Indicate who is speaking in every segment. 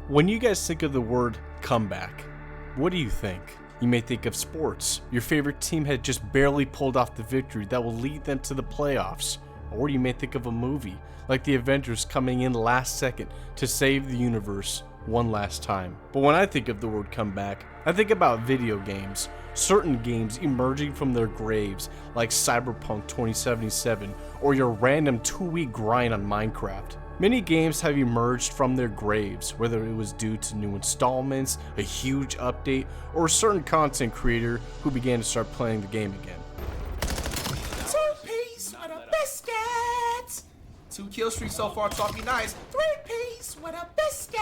Speaker 1: When you guys think of the word comeback, what do you think? You may think of sports. Your favorite team had just barely pulled off the victory that will lead them to the playoffs. Or you may think of a movie, like the Avengers coming in last second to save the universe one last time. But when I think of the word comeback, I think about video games. Certain games emerging from their graves, like Cyberpunk 2077 or your random 2-week grind on Minecraft. Many games have emerged from their graves, whether it was due to new installments, a huge update, or a certain content creator who began to start playing the game again.
Speaker 2: 2-piece with a biscuit. 2 kill streaks so far, talk be nice. 3-piece with a biscuit.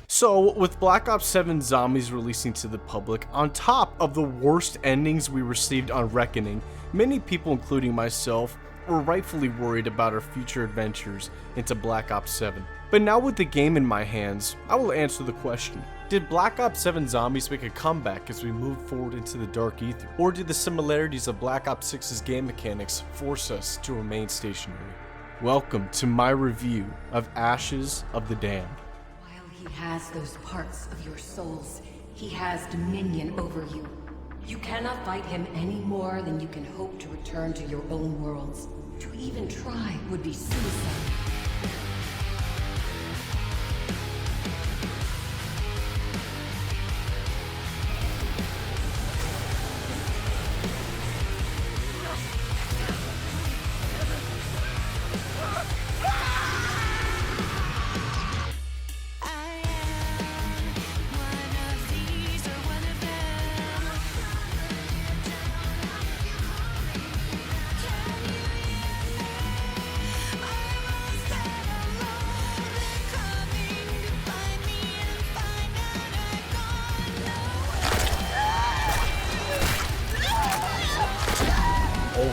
Speaker 1: So, with Black Ops 7 Zombies releasing to the public, on top of the worst endings we received on Reckoning, many people, including myself, were rightfully worried about our future adventures into Black Ops 7. But now with the game in my hands, I will answer the question. Did Black Ops 7 Zombies make a comeback as we move forward into the Dark Ether? Or did the similarities of Black Ops 6's game mechanics force us to remain stationary? Welcome to my review of Ashes of the Damned.
Speaker 3: While he has those parts of your souls, he has dominion over you. You cannot fight him any more than you can hope to return to your own worlds. To even try would be suicide.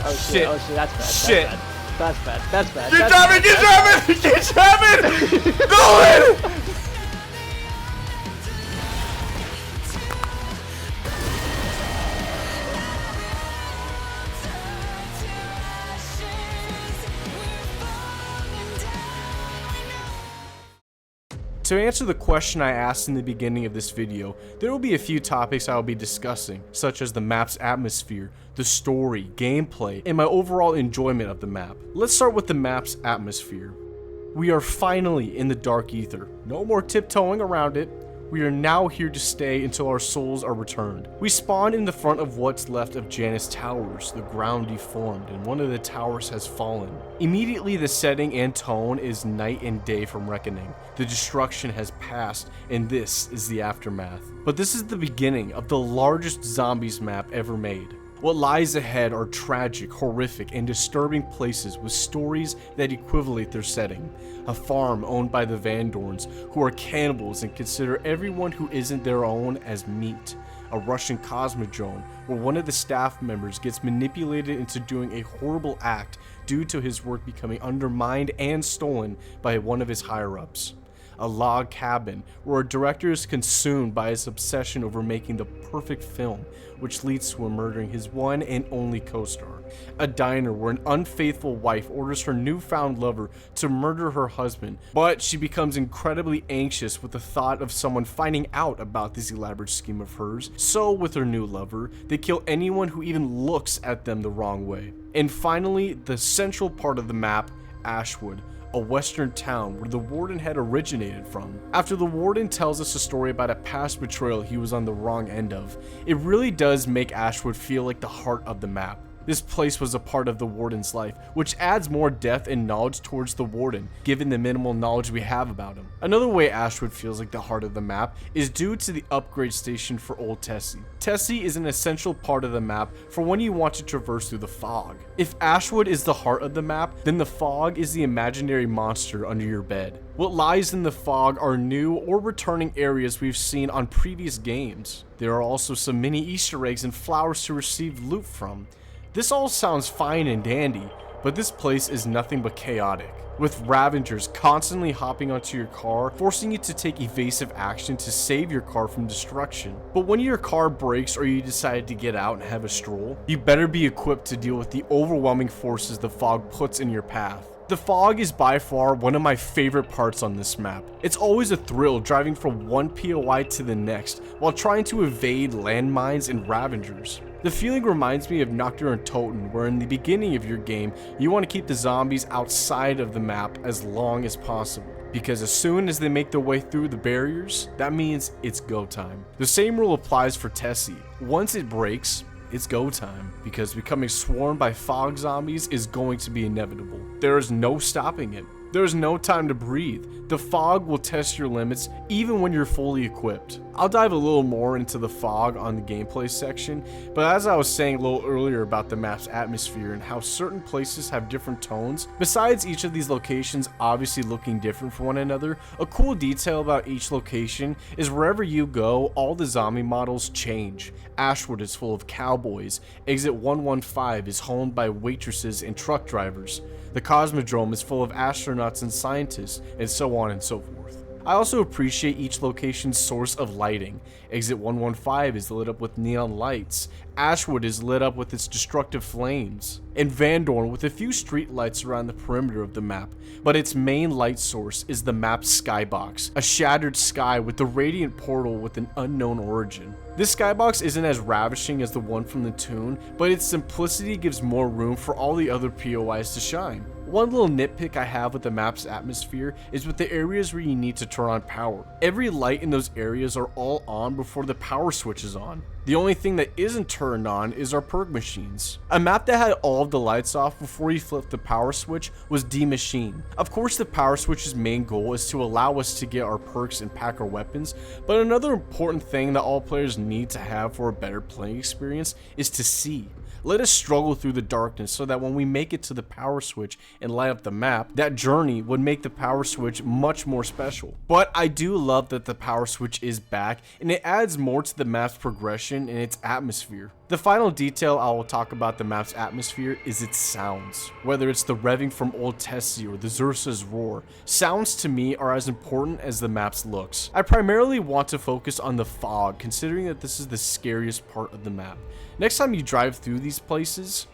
Speaker 1: Oh shit,
Speaker 4: that's bad.
Speaker 1: Shit.
Speaker 4: That's bad. That's bad.
Speaker 1: Get driving! Get driving! Going! To answer the question I asked in the beginning of this video, there will be a few topics I will be discussing, such as the map's atmosphere, the story, gameplay, and my overall enjoyment of the map. Let's start with the map's atmosphere. We are finally in the Dark Ether. No more tiptoeing around it. We are now here to stay until our souls are returned. We spawn in the front of what's left of Janus Towers, the ground deformed, and one of the towers has fallen. Immediately the setting and tone is night and day from Reckoning. The destruction has passed, and this is the aftermath. But this is the beginning of the largest zombies map ever made. What lies ahead are tragic, horrific, and disturbing places with stories that equivalent their setting. A farm owned by the Van Dorns, who are cannibals and consider everyone who isn't their own as meat. A Russian cosmodrome, where one of the staff members gets manipulated into doing a horrible act due to his work becoming undermined and stolen by one of his higher-ups. A log cabin, where a director is consumed by his obsession over making the perfect film, which leads to him murdering his one and only co-star. A diner where an unfaithful wife orders her newfound lover to murder her husband, but she becomes incredibly anxious with the thought of someone finding out about this elaborate scheme of hers. So with her new lover, they kill anyone who even looks at them the wrong way. And finally, the central part of the map, Ashwood, a western town where the Warden had originated from. After the Warden tells us a story about a past betrayal he was on the wrong end of, it really does make Ashwood feel like the heart of the map. This place was a part of the Warden's life, which adds more depth and knowledge towards the Warden, given the minimal knowledge we have about him. Another way Ashwood feels like the heart of the map is due to the upgrade station for Old Tessie. Tessie is an essential part of the map for when you want to traverse through the fog. If Ashwood is the heart of the map, then the fog is the imaginary monster under your bed. What lies in the fog are new or returning areas we've seen on previous games. There are also some mini Easter eggs and flowers to receive loot from. This all sounds fine and dandy, but this place is nothing but chaotic, with Ravengers constantly hopping onto your car, forcing you to take evasive action to save your car from destruction. But when your car breaks or you decide to get out and have a stroll, you better be equipped to deal with the overwhelming forces the fog puts in your path. The fog is by far one of my favorite parts on this map. It's always a thrill driving from one POI to the next while trying to evade landmines and Ravengers. The feeling reminds me of Nocturne Toten, where in the beginning of your game, you want to keep the zombies outside of the map as long as possible, because as soon as they make their way through the barriers, that means it's go time. The same rule applies for Tessie. Once it breaks, it's go time, because becoming swarmed by fog zombies is going to be inevitable. There is no stopping it. There is no time to breathe. The fog will test your limits even when you're fully equipped. I'll dive a little more into the fog on the gameplay section, but as I was saying a little earlier about the map's atmosphere and how certain places have different tones, besides each of these locations obviously looking different from one another, a cool detail about each location is wherever you go, all the zombie models change. Ashwood is full of cowboys, Exit 115 is homed by waitresses and truck drivers, the Cosmodrome is full of astronauts and scientists, and so on and so forth. I also appreciate each location's source of lighting. Exit 115 is lit up with neon lights, Ashwood is lit up with its destructive flames, and Van Dorn with a few street lights around the perimeter of the map, but its main light source is the map's skybox, a shattered sky with the radiant portal with an unknown origin. This skybox isn't as ravishing as the one from the tune, but its simplicity gives more room for all the other POIs to shine. One little nitpick I have with the map's atmosphere is with the areas where you need to turn on power. Every light in those areas are all on before the power switch is on. The only thing that isn't turned on is our perk machines. A map that had all of the lights off before you flipped the power switch was D Machine. Of course, the power switch's main goal is to allow us to get our perks and pack our weapons, but another important thing that all players need to have for a better playing experience is to see. Let us struggle through the darkness so that when we make it to the power switch and light up the map, that journey would make the power switch much more special. But I do love that the power switch is back, and it adds more to the map's progression and its atmosphere. The final detail I will talk about the map's atmosphere is its sounds. Whether it's the revving from Old Tessie or the Xursa's roar, sounds to me are as important as the map's looks. I primarily want to focus on the fog, considering that this is the scariest part of the map. Next time you drive through these places,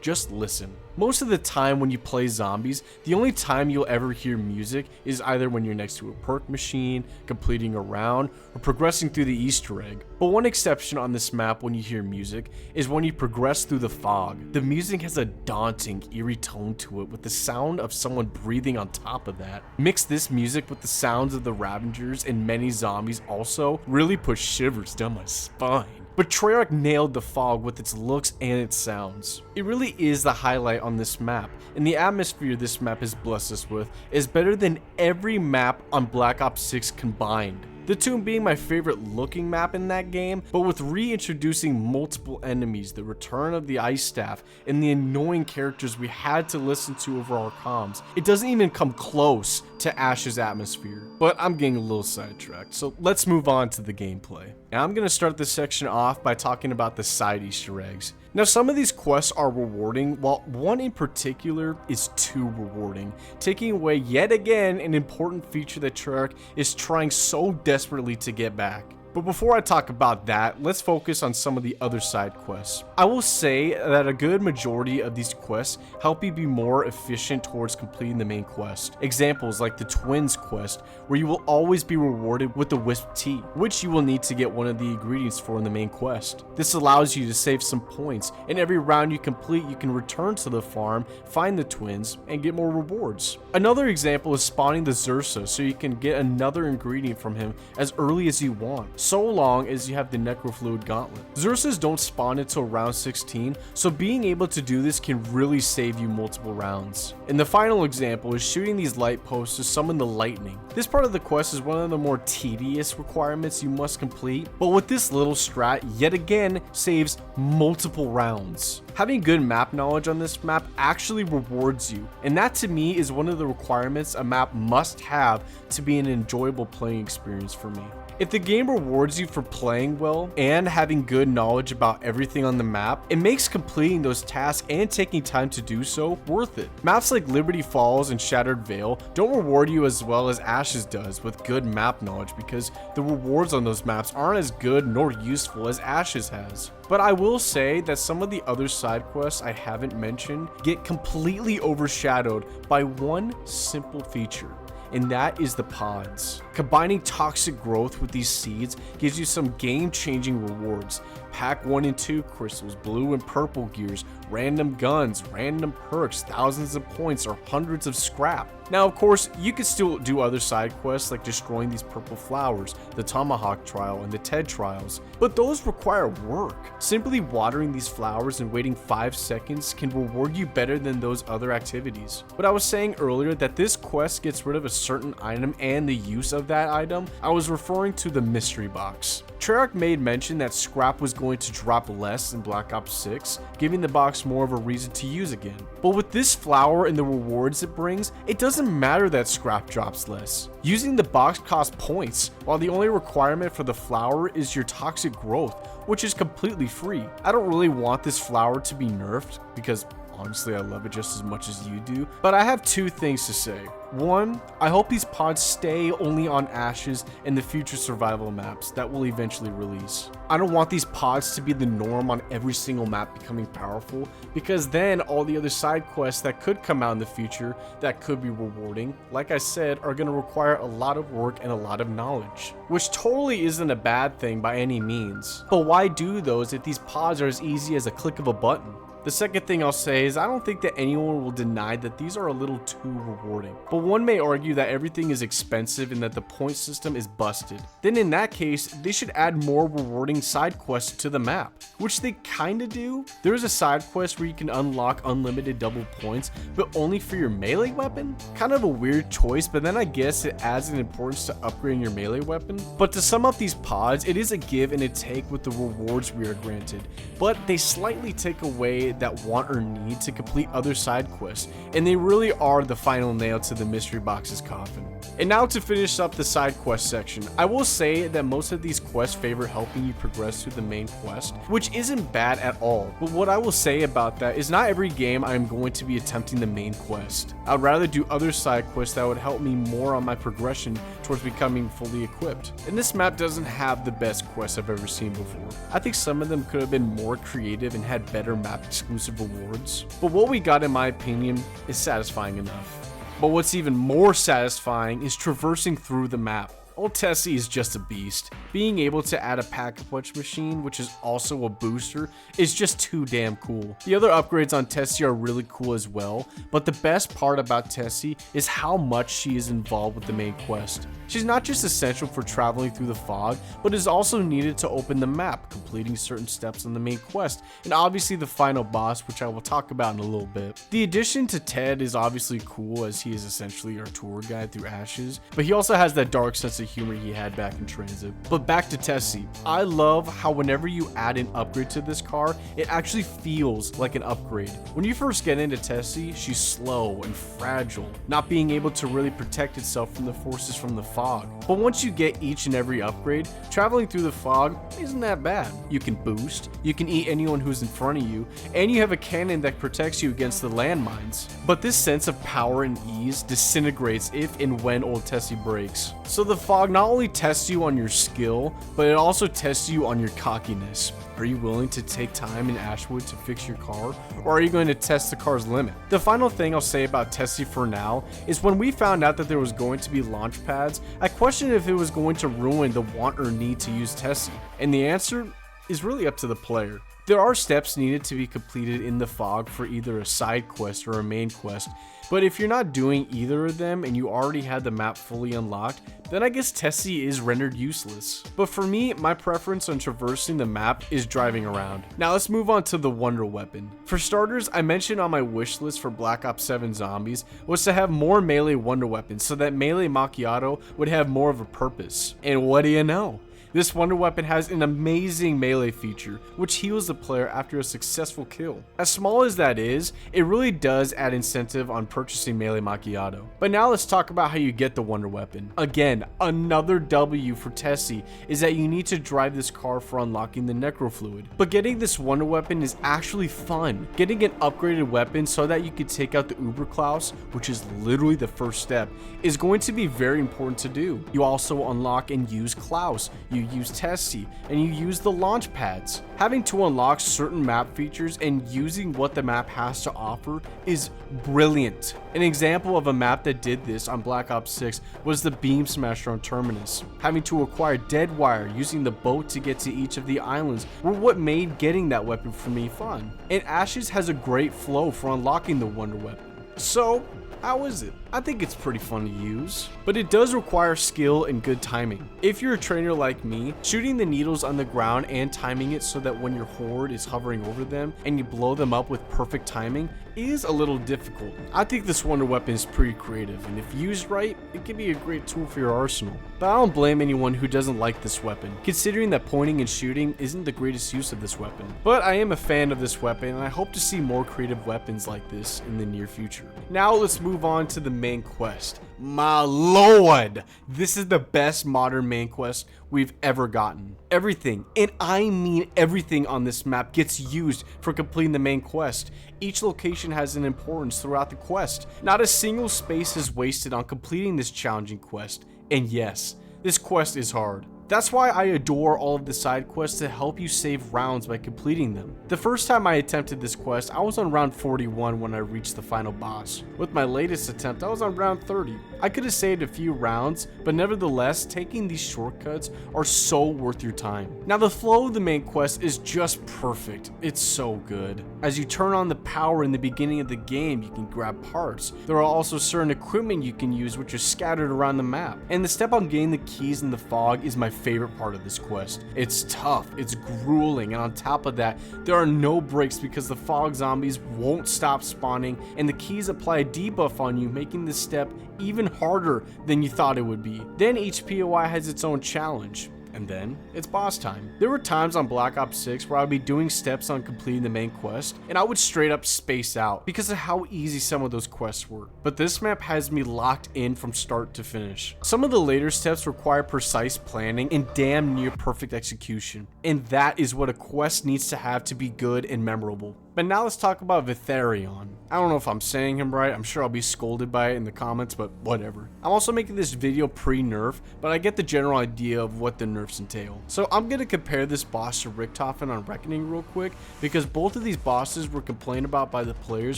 Speaker 1: just listen. Most of the time when you play zombies, the only time you'll ever hear music is either when you're next to a perk machine, completing a round, or progressing through the Easter egg. But one exception on this map when you hear music is when you progress through the fog. The music has a daunting, eerie tone to it with the sound of someone breathing on top of that. Mix this music with the sounds of the Ravengers and many zombies also really push shivers down my spine. But Treyarch nailed the fog with its looks and its sounds. It really is the highlight on this map, and the atmosphere this map has blessed us with is better than every map on Black Ops 6 combined. The Tomb being my favorite looking map in that game, but with reintroducing multiple enemies, the return of the Ice Staff, and the annoying characters we had to listen to over our comms, it doesn't even come close to Ash's atmosphere. But I'm getting a little sidetracked, so let's move on to the gameplay. Now I'm going to start this section off by talking about the side Easter eggs. Now some of these quests are rewarding, while one in particular is too rewarding, taking away yet again an important feature that Treyarch is trying so desperately to get back. But before I talk about that, let's focus on some of the other side quests. I will say that a good majority of these quests help you be more efficient towards completing the main quest. Examples like the Twins quest, where you will always be rewarded with the Wisp Tea, which you will need to get one of the ingredients for in the main quest. This allows you to save some points, and every round you complete you can return to the farm, find the Twins, and get more rewards. Another example is spawning the Xursa so you can get another ingredient from him as early as you want, so long as you have the Necrofluid Gauntlet. Xursas don't spawn until round 16, so being able to do this can really save you multiple rounds. And the final example is shooting these light posts to summon the lightning. This part of the quest is one of the more tedious requirements you must complete, but with this little strat, yet again, saves multiple rounds. Having good map knowledge on this map actually rewards you, and that to me is one of the requirements a map must have to be an enjoyable playing experience for me. If the game rewards you for playing well and having good knowledge about everything on the map, it makes completing those tasks and taking time to do so worth it. Maps like Liberty Falls and Shattered Vale don't reward you as well as Ashes does with good map knowledge, because the rewards on those maps aren't as good nor useful as Ashes has. But I will say that some of the other side quests I haven't mentioned get completely overshadowed by one simple feature, and that is the pods. Combining toxic growth with these seeds gives you some game-changing rewards. Pack 1 and 2 crystals, blue and purple gears, random guns, random perks, thousands of points, or hundreds of scrap. Now, of course, you could still do other side quests like destroying these purple flowers, the Tomahawk Trial, and the Ted Trials, but those require work. Simply watering these flowers and waiting 5 seconds can reward you better than those other activities. But I was saying earlier that this quest gets rid of a certain item and the use of that item. I was referring to the mystery box. Treyarch made mention that scrap was going to drop less in Black Ops 6, giving the box more of a reason to use again. But with this flower and the rewards it brings, it doesn't matter that scrap drops less. Using the box costs points, while the only requirement for the flower is your toxic growth, which is completely free. I don't really want this flower to be nerfed, because honestly I love it just as much as you do, but I have 2 things to say. 1, I hope these pods stay only on Ashes and the future survival maps that will eventually release. I don't want these pods to be the norm on every single map becoming powerful, because then all the other side quests that could come out in the future that could be rewarding, like I said, are going to require a lot of work and a lot of knowledge, which totally isn't a bad thing by any means. But why do those if these pods are as easy as a click of a button? The second thing I'll say is I don't think that anyone will deny that these are a little too rewarding. But one may argue that everything is expensive and that the point system is busted. Then in that case, they should add more rewarding side quests to the map, which they kinda do. There's a side quest where you can unlock unlimited double points, but only for your melee weapon? Kind of a weird choice, but then I guess it adds an importance to upgrading your melee weapon. But to sum up these pods, it is a give and a take with the rewards we are granted, but they slightly take away that want or need to complete other side quests, and they really are the final nail to the mystery box's coffin. And now to finish up the side quest section, I will say that most of these quests favor helping you progress through the main quest, which isn't bad at all. But what I will say about that is not every game I am going to be attempting the main quest. I'd rather do other side quests that would help me more on my progression towards becoming fully equipped. And this map doesn't have the best quests I've ever seen before. I think some of them could have been more creative and had better map exclusive rewards, but what we got, in my opinion, is satisfying enough. But what's even more satisfying is traversing through the map. Old Tessie is just a beast. Being able to add a pack-a-punch machine, which is also a booster, is just too damn cool. The other upgrades on Tessie are really cool as well, but the best part about Tessie is how much she is involved with the main quest. She's not just essential for traveling through the fog, but is also needed to open the map, completing certain steps on the main quest, and obviously the final boss, which I will talk about in a little bit. The addition to Ted is obviously cool, as he is essentially our tour guide through Ashes, but he also has that dark sense of humor he had back in Transit. But back to Tessie. I love how whenever you add an upgrade to this car, it actually feels like an upgrade. When you first get into Tessie, she's slow and fragile, not being able to really protect itself from the forces from the fog. But once you get each and every upgrade, traveling through the fog isn't that bad. You can boost, you can eat anyone who's in front of you, and you have a cannon that protects you against the landmines. But this sense of power and ease disintegrates if and when old Tessie breaks. So the fog not only tests you on your skill, but it also tests you on your cockiness. Are you willing to take time in Ashwood to fix your car, or are you going to test the car's limit? The final thing I'll say about Tessie for now is when we found out that there was going to be launch pads, I questioned if it was going to ruin the want or need to use Tessie, and the answer is really up to the player. There are steps needed to be completed in the fog for either a side quest or a main quest, but if you're not doing either of them and you already had the map fully unlocked, then I guess Tessie is rendered useless. But for me, my preference on traversing the map is driving around. Now let's move on to the Wonder Weapon. For starters, I mentioned on my wish list for Black Ops 7 Zombies was to have more melee Wonder Weapons so that Melee Macchiato would have more of a purpose. And what do you know? This wonder weapon has an amazing melee feature, which heals the player after a successful kill. As small as that is, it really does add incentive on purchasing Melee Macchiato. But now let's talk about how you get the wonder weapon. Again, another W for Tessie is that you need to drive this car for unlocking the Necro Fluid. But getting this wonder weapon is actually fun. Getting an upgraded weapon so that you can take out the Uber Klaus, which is literally the first step, is going to be very important to do. You also unlock and use Klaus, you use Tessie, and you use the launch pads. Having to unlock certain map features and using what the map has to offer is brilliant. An example of a map that did this on Black Ops 6 was the Beam Smasher on Terminus. Having to acquire dead wire using the boat to get to each of the islands were what made getting that weapon for me fun. And Ashes has a great flow for unlocking the wonder weapon. So, how is it? I think it's pretty fun to use, but it does require skill and good timing. If you're a trainer like me, shooting the needles on the ground and timing it so that when your horde is hovering over them and you blow them up with perfect timing is a little difficult. I think this wonder weapon is pretty creative, and if used right, it can be a great tool for your arsenal. But I don't blame anyone who doesn't like this weapon, considering that pointing and shooting isn't the greatest use of this weapon. But I am a fan of this weapon, and I hope to see more creative weapons like this in the near future. Now let's move on to the main quest. My lord, this is the best modern main quest we've ever gotten. Everything, and I mean everything on this map, gets used for completing the main quest. Each location has an importance throughout the quest. Not a single space is wasted on completing this challenging quest. And yes, this quest is hard. That's why I adore all of the side quests to help you save rounds by completing them. The first time I attempted this quest, I was on round 41 when I reached the final boss. With my latest attempt, I was on round 30. I could have saved a few rounds, but nevertheless, taking these shortcuts are so worth your time. Now the flow of the main quest is just perfect. It's so good. As you turn on the power in the beginning of the game, you can grab parts. There are also certain equipment you can use which are scattered around the map. And the step on getting the keys in the fog is my favorite part of this quest. It's tough, it's grueling, and on top of that, there are no breaks because the fog zombies won't stop spawning, and the keys apply a debuff on you, making this step even harder than you thought it would be. Then each POI has its own challenge. And then it's boss time. There were times on Black Ops 6 where I would be doing steps on completing the main quest, and I would straight up space out because of how easy some of those quests were. But this map has me locked in from start to finish. Some of the later steps require precise planning and damn near perfect execution, and that is what a quest needs to have to be good and memorable. But now let's talk about Vitharion. I don't know if I'm saying him right, I'm sure I'll be scolded by it in the comments, but whatever. I'm also making this video pre-nerf, but I get the general idea of what the nerfs entail. So I'm going to compare this boss to Richtofen on Reckoning real quick, because both of these bosses were complained about by the players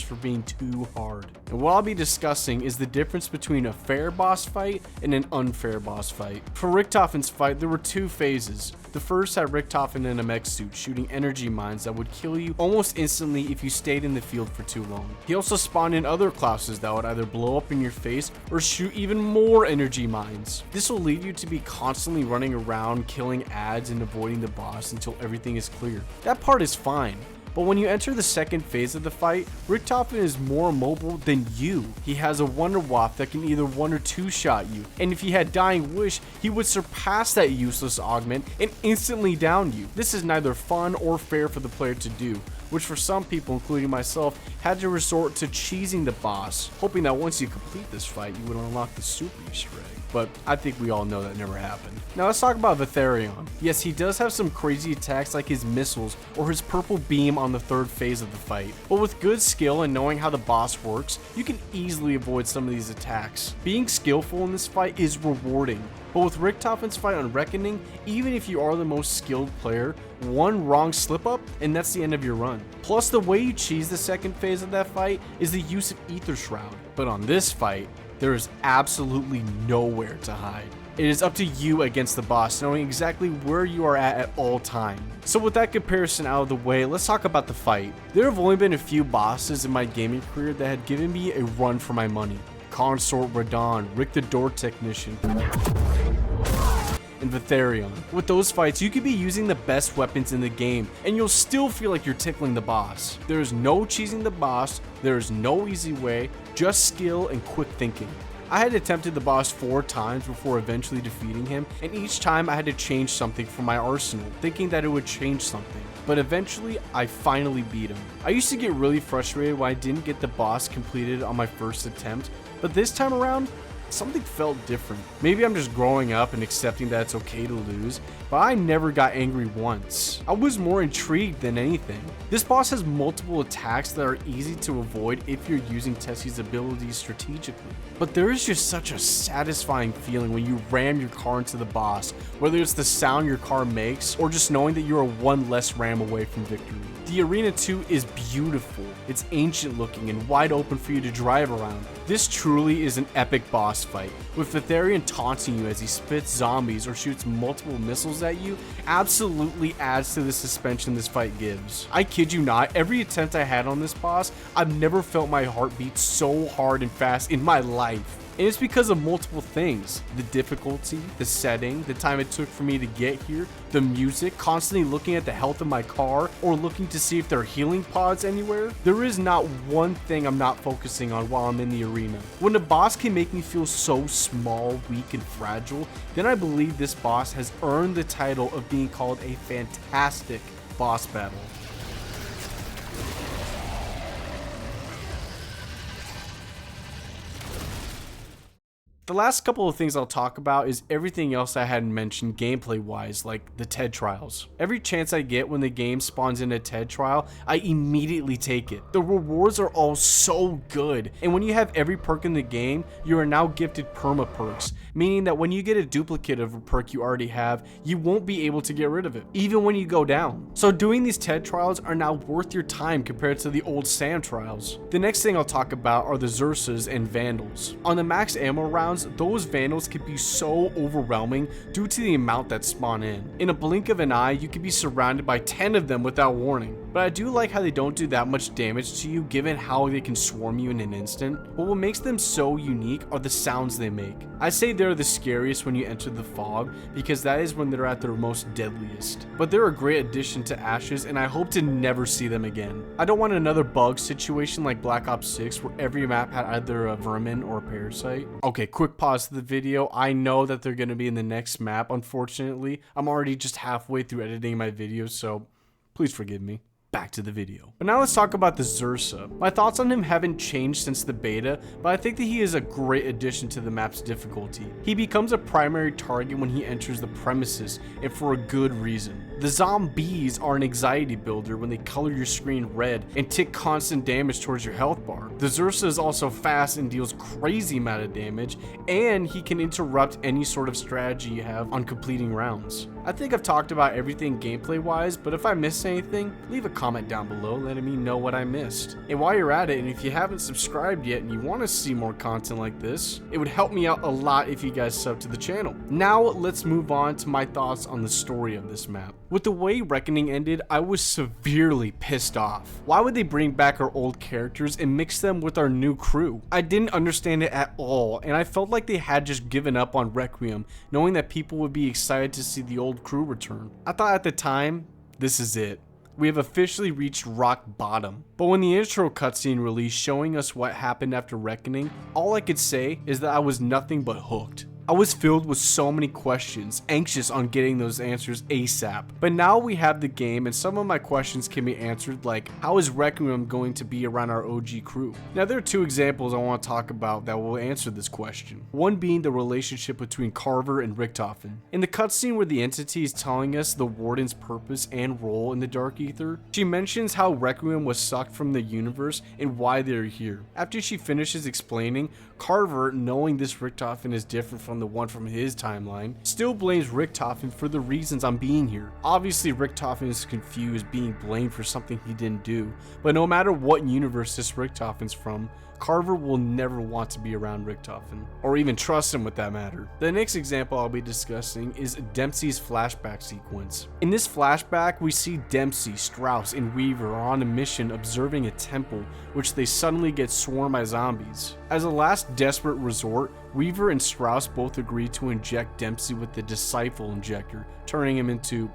Speaker 1: for being too hard. And what I'll be discussing is the difference between a fair boss fight and an unfair boss fight. For Richtofen's fight, there were two phases. The first had Richtofen in a mech suit shooting energy mines that would kill you almost instantly if you stayed in the field for too long. He also spawned in other Klauses that would either blow up in your face or shoot even more energy mines. This will lead you to be constantly running around, killing ads and avoiding the boss until everything is clear. That part is fine. But when you enter the second phase of the fight, Richtofen is more mobile than you. He has a Wonder Waff that can either 1 or 2 shot you, and if he had Dying Wish, he would surpass that useless augment and instantly down you. This is neither fun or fair for the player to do, which for some people, including myself, had to resort to cheesing the boss, hoping that once you complete this fight, you would unlock the super Easter egg. But I think we all know that never happened. Now let's talk about Vitharion. Yes, he does have some crazy attacks like his missiles or his purple beam on the third phase of the fight. But with good skill and knowing how the boss works, you can easily avoid some of these attacks. Being skillful in this fight is rewarding. But with Richtofen's fight on Reckoning, even if you are the most skilled player, one wrong slip up and that's the end of your run. Plus the way you cheese the second phase of that fight is the use of Ether Shroud. But on this fight, there is absolutely nowhere to hide. It is up to you against the boss, knowing exactly where you are at all times. So with that comparison out of the way, let's talk about the fight. There have only been a few bosses in my gaming career that had given me a run for my money. Consort Radahn, Rick the Door Technician, and Vitharion. With those fights, you could be using the best weapons in the game, and you'll still feel like you're tickling the boss. There is no cheesing the boss, there is no easy way, just skill and quick thinking. I had attempted the boss 4 times before eventually defeating him, and each time I had to change something from my arsenal, thinking that it would change something. But eventually, I finally beat him. I used to get really frustrated when I didn't get the boss completed on my first attempt, but this time around, something felt different. Maybe I'm just growing up and accepting that it's okay to lose, but I never got angry once. I was more intrigued than anything. This boss has multiple attacks that are easy to avoid if you're using Tessie's abilities strategically. But there is just such a satisfying feeling when you ram your car into the boss, whether it's the sound your car makes or just knowing that you're one less ram away from victory. The Arena 2 is beautiful. It's ancient looking and wide open for you to drive around. This truly is an epic boss fight, with Vetharion taunting you as he spits zombies or shoots multiple missiles at you absolutely adds to the suspension this fight gives. I kid you not, every attempt I had on this boss, I've never felt my heart beat so hard and fast in my life. And it's because of multiple things: the difficulty, the setting, the time it took for me to get here, the music, constantly looking at the health of my car or looking to see if there are healing pods anywhere. There is not one thing I'm not focusing on while I'm in the arena. When a boss can make me feel so small, weak, and fragile, then I believe this boss has earned the title of being called a fantastic boss battle. The last couple of things I'll talk about is everything else I hadn't mentioned gameplay wise, like the TED trials. Every chance I get when the game spawns in a TED trial, I immediately take it. The rewards are all so good, and when you have every perk in the game, you are now gifted perma perks, meaning that when you get a duplicate of a perk you already have, you won't be able to get rid of it, even when you go down. So doing these TED trials are now worth your time compared to the old SAM trials. The next thing I'll talk about are the Xursas and Vandals. On the max ammo rounds, those Vandals can be so overwhelming due to the amount that spawn in. In a blink of an eye, you can be surrounded by 10 of them without warning. But I do like how they don't do that much damage to you given how they can swarm you in an instant. But what makes them so unique are the sounds they make. I say they're the scariest when you enter the fog because that is when they're at their most deadliest. But they're a great addition to Ashes and I hope to never see them again. I don't want another bug situation like Black Ops 6 where every map had either a vermin or a parasite. Okay, quick pause to the video. I know that they're going to be in the next map, unfortunately. I'm already just halfway through editing my video, so please forgive me. Back to the video. But now let's talk about the Xursa. My thoughts on him haven't changed since the beta, but I think that he is a great addition to the map's difficulty. He becomes a primary target when he enters the premises, and for a good reason. The zombies are an anxiety builder when they color your screen red and tick constant damage towards your health bar. The Xursa is also fast and deals crazy amount of damage, and he can interrupt any sort of strategy you have on completing rounds. I think I've talked about everything gameplay wise, but if I missed anything, leave a comment down below letting me know what I missed. And while you're at it, and if you haven't subscribed yet and you want to see more content like this, it would help me out a lot if you guys sub to the channel. Now let's move on to my thoughts on the story of this map. With the way Reckoning ended, I was severely pissed off. Why would they bring back our old characters and mix them with our new crew? I didn't understand it at all, and I felt like they had just given up on Requiem, knowing that people would be excited to see the old crew return. I thought at the time, this is it. We have officially reached rock bottom. But when the intro cutscene released showing us what happened after Reckoning, all I could say is that I was nothing but hooked. I was filled with so many questions, anxious on getting those answers ASAP. But now we have the game and some of my questions can be answered, like how is Requiem going to be around our OG crew? Now there are two examples I want to talk about that will answer this question. One being the relationship between Carver and Richtofen. In the cutscene where the entity is telling us the Warden's purpose and role in the Dark Aether, she mentions how Requiem was sucked from the universe and why they're here. After she finishes explaining, Carver, knowing this Richtofen is different from the one from his timeline, still blames Richtofen for the reasons I'm being here. Obviously Richtofen is confused, being blamed for something he didn't do, but no matter what universe this Richtofen's from, Carver will never want to be around Richtofen, or even trust him with that matter. The next example I'll be discussing is Dempsey's flashback sequence. In this flashback, we see Dempsey, Strauss, and Weaver are on a mission observing a temple, which they suddenly get swarmed by zombies. As a last desperate resort, Weaver and Strauss both agree to inject Dempsey with the Disciple injector, turning him into,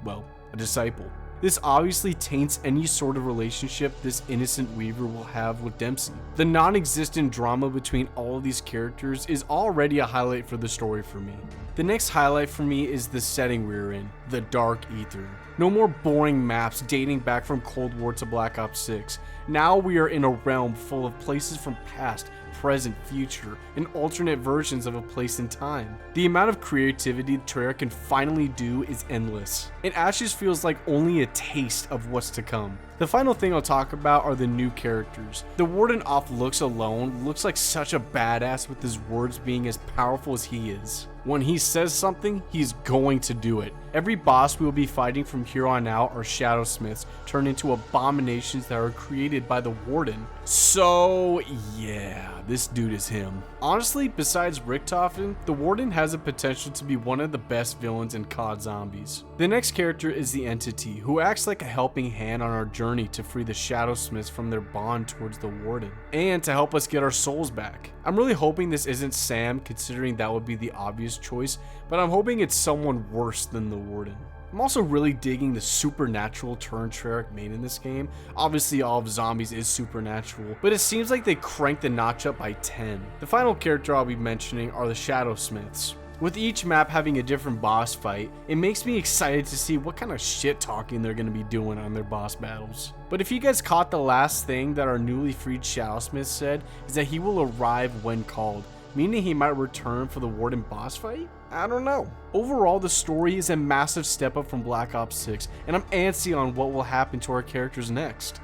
Speaker 1: well, a disciple. This obviously taints any sort of relationship this innocent weaver will have with Dempsey. The non-existent drama between all of these characters is already a highlight for the story for me. The next highlight for me is the setting we're in, the Dark Aether. No more boring maps dating back from Cold War to Black Ops 6. Now we are in a realm full of places from past, present, future, and alternate versions of a place in time. The amount of creativity Treyarch can finally do is endless, and Ashes feels like only a taste of what's to come. The final thing I'll talk about are the new characters. The Warden off looks alone looks like such a badass, with his words being as powerful as he is. When he says something, he's going to do it. Every boss we will be fighting from here on out are Shadowsmiths turned into abominations that are created by the Warden. So yeah, this dude is him. Honestly, besides Richtofen, the Warden has the potential to be one of the best villains in COD Zombies. The next character is the Entity, who acts like a helping hand on our journey to free the Shadowsmiths from their bond towards the Warden, and to help us get our souls back. I'm really hoping this isn't Sam, considering that would be the obvious choice, but I'm hoping it's someone worse than the Warden. I'm also really digging the supernatural turn Treyarch made in this game. Obviously all of Zombies is supernatural, but it seems like they cranked the notch up by 10. The final character I'll be mentioning are the Shadowsmiths. With each map having a different boss fight, it makes me excited to see what kind of shit talking they're going to be doing on their boss battles. But if you guys caught the last thing that our newly freed Shadowsmith said, is that he will arrive when called, meaning he might return for the Warden boss fight? I don't know. Overall, the story is a massive step up from Black Ops 6, and I'm antsy on what will happen to our characters next.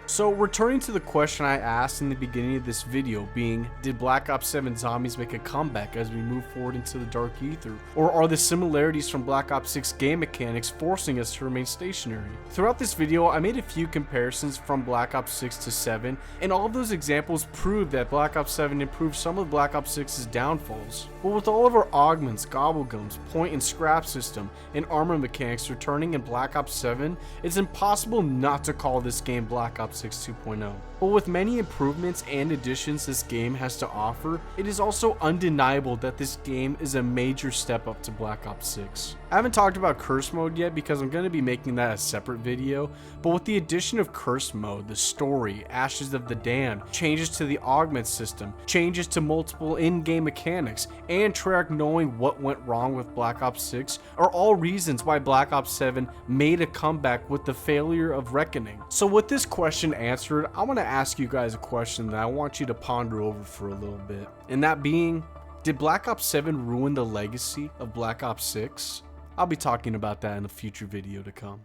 Speaker 1: So returning to the question I asked in the beginning of this video being, did Black Ops 7 Zombies make a comeback as we move forward into the Dark Aether? Or are the similarities from Black Ops 6 game mechanics forcing us to remain stationary? Throughout this video, I made a few comparisons from Black Ops 6 to 7, and all of those examples prove that Black Ops 7 improved some of Black Ops 6's downfalls. But with all of our augments, gobblegums, point and scrap system, and armor mechanics returning in Black Ops 7, it's impossible not to call this game Black Ops 6 2.0. But with many improvements and additions this game has to offer, it is also undeniable that this game is a major step up to Black Ops 6. I haven't talked about Curse Mode yet because I'm going to be making that a separate video, but with the addition of Curse Mode, the story, Ashes of the Damned, changes to the augment system, changes to multiple in-game mechanics, and Treyarch knowing what went wrong with Black Ops 6 are all reasons why Black Ops 7 made a comeback with the failure of Reckoning. So with this question answered, I want to ask you guys a question that I want you to ponder over for a little bit, and that being, did Black Ops 7 ruin the legacy of Black Ops 6? I'll be talking about that in a future video to come.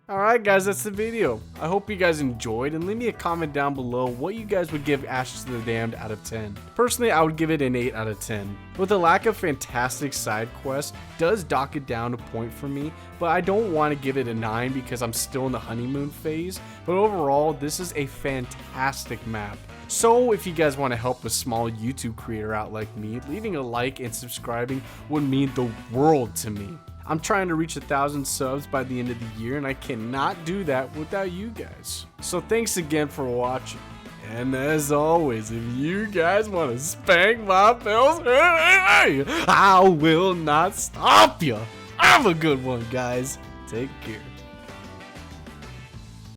Speaker 1: Alright guys, that's the video. I hope you guys enjoyed, and leave me a comment down below what you guys would give Ashes of the Damned out of 10. Personally, I would give it an 8 out of 10. With the lack of fantastic side quests, does dock it down a point for me, but I don't want to give it a 9 because I'm still in the honeymoon phase. But overall, this is a fantastic map. So if you guys want to help a small YouTube creator out like me, leaving a like and subscribing would mean the world to me. I'm trying to reach 1,000 subs by the end of the year, and I cannot do that without you guys. So thanks again for watching. And as always, if you guys want to spank my pills, I will not stop you. Have a good one, guys. Take care.